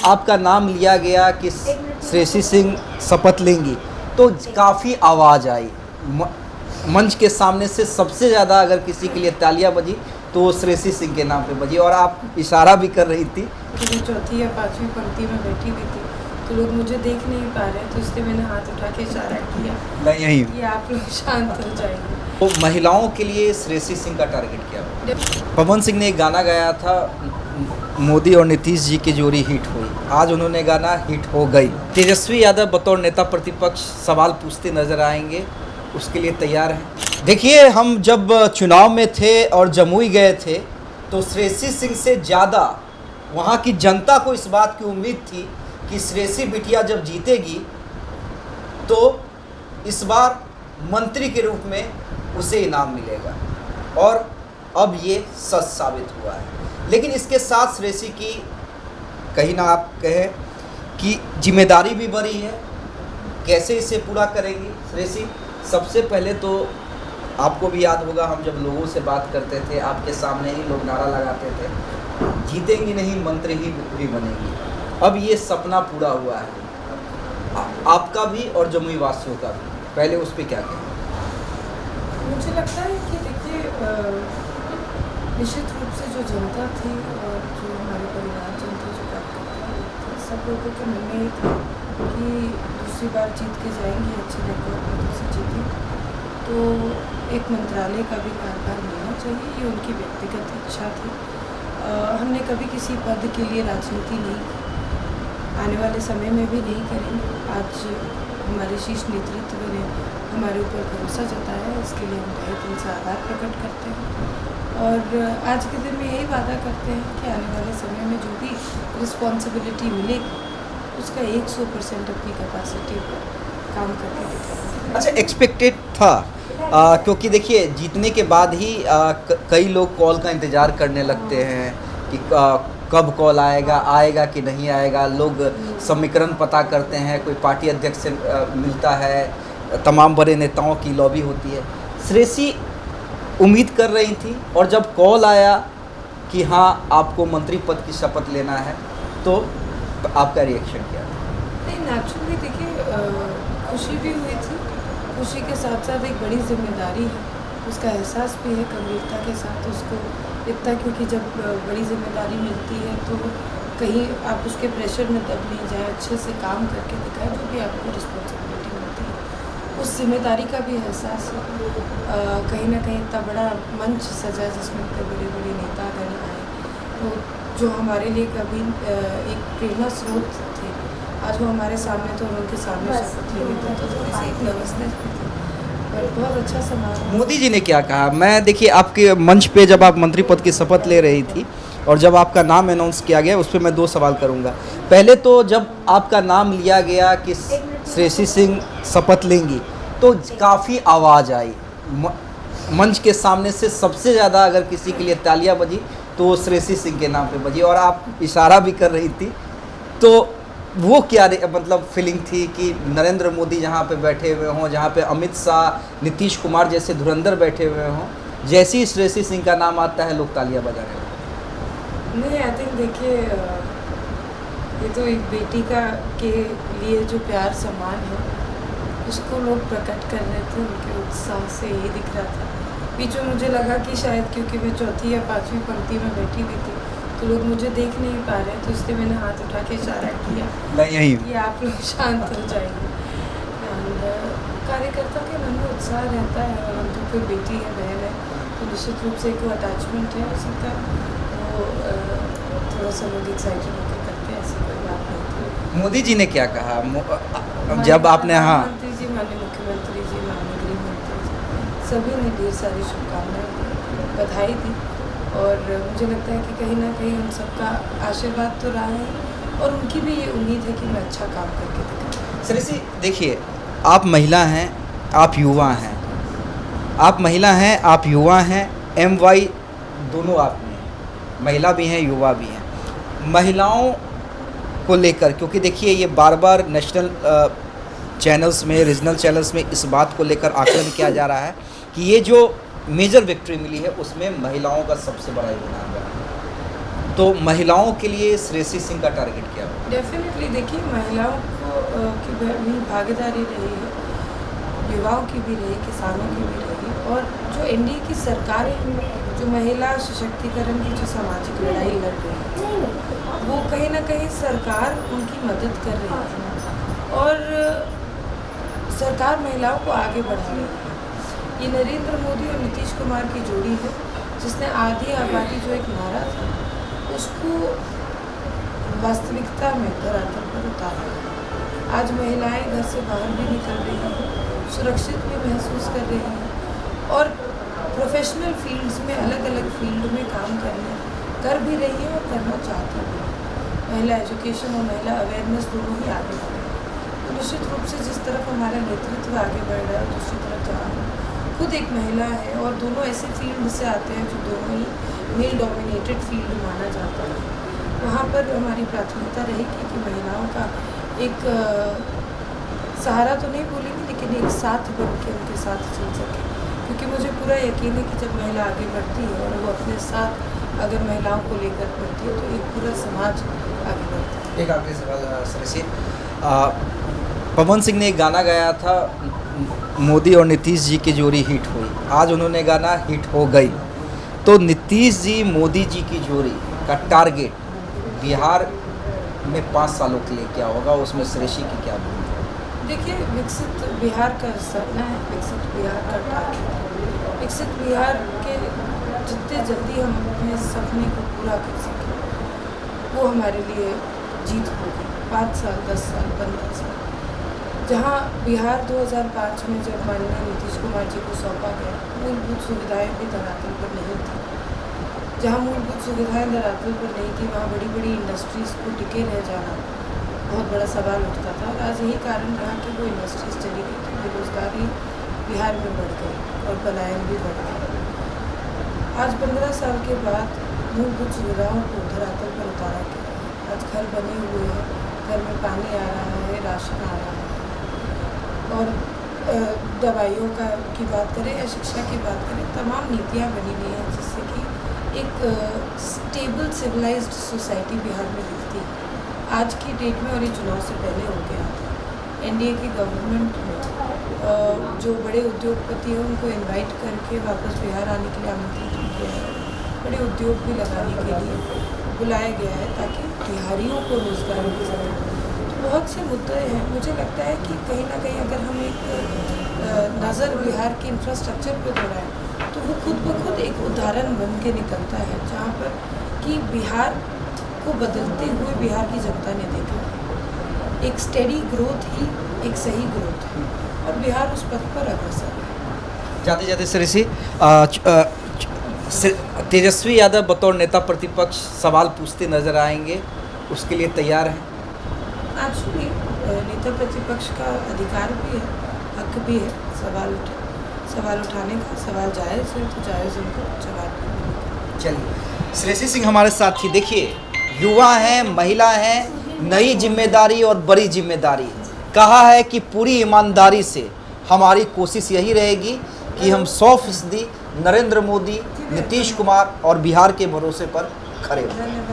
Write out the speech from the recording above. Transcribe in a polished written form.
आपका नाम लिया गया कि श्रेयसी सिंह शपथ लेंगी तो काफ़ी आवाज़ आई। मंच के सामने से सबसे ज़्यादा अगर किसी के लिए तालियां बजी तो श्रेयसी सिंह के नाम पे बजी, और आप इशारा भी कर रही थी। मैं चौथी या पांचवी पंक्ति में बैठी हुई थी तो लोग मुझे देख नहीं पा रहे, तो इसलिए मैंने हाथ उठा के इशारा किया नहीं यही कि आप लोग शांत हो जाएंगे। तो महिलाओं के लिए श्रेयसी सिंह का टारगेट क्या हुआ? पवन सिंह ने एक गाना गाया था, मोदी और नीतीश जी की जोड़ी हिट हुई, आज उन्होंने गाना हिट हो गई। तेजस्वी यादव बतौर नेता प्रतिपक्ष सवाल पूछते नजर आएंगे, उसके लिए तैयार हैं? देखिए, हम जब चुनाव में थे और जमुई गए थे तो श्रेयसी सिंह से ज़्यादा वहाँ की जनता को इस बात की उम्मीद थी कि श्रेयसी बिटिया जब जीतेगी तो इस बार मंत्री के रूप में उसे इनाम मिलेगा, और अब ये सच साबित हुआ है। लेकिन इसके साथ श्रेयसी की कहीं ना आप कहें कि जिम्मेदारी भी बड़ी है। कैसे इसे पूरा करेंगी श्रेयसी? सबसे पहले तो आपको भी याद होगा, हम जब लोगों से बात करते थे आपके सामने ही लोग नारा लगाते थे, जीतेंगी नहीं मंत्री ही बनेगी। अब ये सपना पूरा हुआ है आपका भी और जमुई वासियों का भी। पहले उस पर क्या कहें? मुझे लगता है कि देखिए, निश्चित रूप से जो जनता थी और जो हमारे परिवार जनता जो कार्यकर्ता थे, सब लोगों के मन में ये था कि दूसरी बार जीत के जाएंगे, अच्छे रिकॉर्ड से जीतें, तो एक मंत्रालय का भी कार्यभार मिलना चाहिए, ये उनकी व्यक्तिगत इच्छा थी। हमने कभी किसी पद के लिए राजनीति नहीं की, आने वाले समय में भी नहीं करेंगे। आज हमारे शीर्ष नेतृत्व ने हमारे ऊपर भरोसा जताया है, इसके लिए हम तहे दिल से आभार प्रकट करते हैं, और आज के दिन में यही वादा करते हैं कि आने वाले समय में जो भी रिस्पॉन्सिबिलिटी मिलेगी उसका 100% अपनी कैपेसिटी पर काम करके दिखाएंगे। अच्छा, एक्सपेक्टेड था क्योंकि देखिए जीतने के बाद ही कई लोग कॉल का इंतज़ार करने लगते हैं कि कब कॉल आएगा कि नहीं आएगा। लोग समीकरण पता करते हैं, कोई पार्टी अध्यक्ष से मिलता है, तमाम बड़े नेताओं की लॉबी होती है। श्रेयसी उम्मीद कर रही थी, और जब कॉल आया कि हाँ आपको मंत्री पद की शपथ लेना है तो आपका रिएक्शन क्या था? नहीं, नेचुरली देखिए, खुशी भी हुई थी, खुशी के साथ साथ एक बड़ी जिम्मेदारी है, उसका एहसास भी है गंभीरता के साथ उसको इतना, क्योंकि जब बड़ी जिम्मेदारी मिलती है तो कहीं आप उसके प्रेशर में दब नहीं जाए, अच्छे से काम करके दिखाएं, जो भी आपको रिस्पॉन्सिबिलिटी मिलती है उस जिम्मेदारी का भी एहसास है। कहीं ना कहीं इतना बड़ा मंच सजा जिसमें इतने बड़े बड़े नेतागण आए, तो जो हमारे लिए कभी एक प्रेरणा स्रोत थे, आज वो हमारे सामने तो उनके सामने शपथ लेने थे तो थोड़ी सी एक नर्वसनेस भी थी, पर बहुत अच्छा समारोह। मोदी जी ने क्या कहा? मैं देखिए आपके मंच पे जब आप मंत्री पद की शपथ ले रही थी और जब आपका नाम अनाउंस किया गया, उस पर मैं 2 सवाल करूंगा। पहले तो जब आपका नाम लिया गया कि श्रेयसी सिंह शपथ लेंगी तो काफ़ी आवाज़ आई। मंच के सामने से सबसे ज़्यादा अगर किसी के लिए तालियां बजी तो श्रेयसी सिंह के नाम पे बजी, और आप इशारा भी कर रही थी, तो वो क्या मतलब फीलिंग थी कि नरेंद्र मोदी जहाँ पे बैठे हुए हों, जहाँ पे अमित शाह, नीतीश कुमार जैसे धुरंधर बैठे हुए हों, जैसे ही श्रेयसी सिंह का नाम आता है लोग तालियां बजा रहे हैं? नहीं, आई थिंक देखिए, ये तो एक बेटी का के लिए जो प्यार सम्मान है उसको लोग प्रकट कर रहे थे, उनके उत्साह से ये दिख रहा था। बीच में मुझे लगा कि शायद क्योंकि मैं चौथी या पांचवी पंक्ति में बैठी हुई थी तो लोग मुझे देख नहीं पा रहे, तो इसलिए मैंने हाथ उठा के इशारा किया नहीं यही कि आप लोग शांत हो जाएंगे। कार्यकर्ता के मन में उत्साह रहता है, और उनकी कोई बेटी है, बहन है, तो निश्चित रूप से एक वो अटैचमेंट है उसी का, वो थोड़ा सा लोग एक्साइटेड होकर करते हैं, ऐसी कोई बात नहीं थी। मोदी जी ने क्या कहा जब आपने? हाँ, प्रधानमंत्री जी, माननीय मुख्यमंत्री जी, माननीय गृह मंत्री जी, सभी ने ढेर सारी शुभकामनाएं दी, बधाई दी, और मुझे लगता है कि कहीं ना कहीं उन सबका आशीर्वाद तो रहा है, और उनकी भी ये उम्मीद है कि मैं अच्छा काम करके दिखाऊं। श्रेयसी देखिए, आप महिला हैं, आप युवा हैं, आप महिला हैं, आप युवा हैं, MY दोनों आप में हैं, महिला भी हैं, युवा भी हैं। महिलाओं को लेकर, क्योंकि देखिए ये बार बार नेशनल चैनल्स में, रीजनल चैनल्स में इस बात को लेकर आकलन किया जा रहा है कि ये जो मेजर विक्ट्री मिली है उसमें महिलाओं का सबसे बड़ा योगदान रहा है। तो महिलाओं के लिए श्रेयसी सिंह का टारगेट क्या होगा? डेफिनेटली देखिए, महिलाओं को की भी भागीदारी रही है, युवाओं की भी रही, किसानों की भी रही, और जो एनडीए की सरकार है, जो महिला सशक्तिकरण की जो सामाजिक लड़ाई लड़ रही है, वो कहीं ना कहीं सरकार उनकी मदद कर रही है और सरकार महिलाओं को आगे बढ़ा रही है। ये नरेंद्र मोदी और नीतीश कुमार की जोड़ी है, जिसने आधी आबादी जो एक नारा था उसको वास्तविकता में धरातल पर उतारा है। आज महिलाएं घर से बाहर भी निकल रही हैं, सुरक्षित भी महसूस कर रही हैं और प्रोफेशनल फील्ड्स में, अलग अलग फील्ड में काम कर भी रही हैं और करना चाहती भी हैं। महिला एजुकेशन और महिला अवेयरनेस दोनों ही आगे बढ़ रहे हैं। तो निश्चित रूप से जिस तरफ हमारा नेतृत्व आगे बढ़ रहा है, दूसरी तरफ जहाँ खुद एक महिला है और दोनों ऐसे फील्ड से आते हैं जो दोनों ही मेल डोमिनेटेड फील्ड माना जाता है, वहाँ पर हमारी प्राथमिकता रहेगी कि महिलाओं का एक सहारा तो नहीं बोलेंगे, लेकिन एक साथ बन के उनके साथ चल सके। क्योंकि मुझे पूरा यकीन है कि जब महिला आगे बढ़ती है और वो अपने साथ अगर महिलाओं को लेकर बढ़ती है तो एक पूरा समाज आगे बढ़ता है। एक आखिरी सवाल श्रेयसी, पवन सिंह ने एक गाना गाया था, मोदी और नीतीश जी की जोड़ी हिट हुई, आज उन्होंने गाना हिट हो गई, तो नीतीश जी मोदी जी की जोड़ी का टारगेट बिहार में 5 सालों के लिए क्या होगा, उसमें श्रेयसी की क्या भूमिका? देखिए, विकसित बिहार का सपना है, विकसित बिहार का टारगेट है। विकसित बिहार के जितने जल्दी हम अपने सपने को पूरा कर सकें वो हमारे लिए जीत होगी। 5 साल, 10 साल, 15 साल, जहाँ बिहार 2005 में जब माननीय नीतीश कुमार जी को सौंपा गया, मूलभूत सुविधाएं भी धरातल पर नहीं थी। जहाँ मूलभूत सुविधाएं धरातल पर नहीं थी, वहाँ बड़ी बड़ी इंडस्ट्रीज़ को टिके रह जाना बहुत बड़ा सवाल उठता था। और आज यही कारण रहा कि वो इंडस्ट्रीज़ चली गई थी, बेरोजगारी बिहार में बढ़ गई और पलायन भी बढ़ गया। आज 15 साल के बाद मूलभूत सुविधाओं को धरातल पर उतारा गया। आज घर बने हुए हैं, घर में पानी आ रहा है, राशन आ रहा है, और दवाइयों की बात करें या शिक्षा की बात करें, तमाम नीतियाँ बनी हुई हैं जिससे कि एक स्टेबल सिविलाइज्ड सोसाइटी बिहार में दिखती है आज की डेट में। और ये चुनाव से पहले हो गया था। एनडीए की गवर्नमेंट ने जो बड़े उद्योगपति हैं उनको इनवाइट करके वापस बिहार आने के लिए आमंत्रित किया है, बड़े उद्योग भी लगाने के लिए बुलाया गया है ताकि बिहारियों को रोज़गार मिल सके। तो बहुत से मुद्दे हैं। मुझे लगता है कि कहीं ना कहीं अगर हम एक नज़र बिहार के इंफ्रास्ट्रक्चर पर दौड़ाएं तो वो खुद ब खुद एक उदाहरण बन के निकलता है, जहाँ पर कि बिहार को बदलते हुए बिहार की जनता ने देखा। एक स्टेडी ग्रोथ ही एक सही ग्रोथ है और बिहार उस पथ पर अग्रसर है। जाते जाते श्रेयसी, तेजस्वी यादव बतौर नेता प्रतिपक्ष सवाल पूछते नजर आएंगे, उसके लिए तैयार हैं? एक्चुअली नेता प्रतिपक्ष का अधिकार भी है, हक भी है सवाल उठाने का। सवाल जायज़ है तो जायज़ उनको जवाब भी मिलेगा। चलिए, श्रेयसी सिंह हमारे साथ ही। देखिए, युवा हैं, महिला हैं, नई जिम्मेदारी और बड़ी जिम्मेदारी, कहा है कि पूरी ईमानदारी से हमारी कोशिश यही रहेगी कि हम 100% नरेंद्र मोदी, नीतीश कुमार और बिहार के भरोसे पर खड़े हों। धन्यवाद।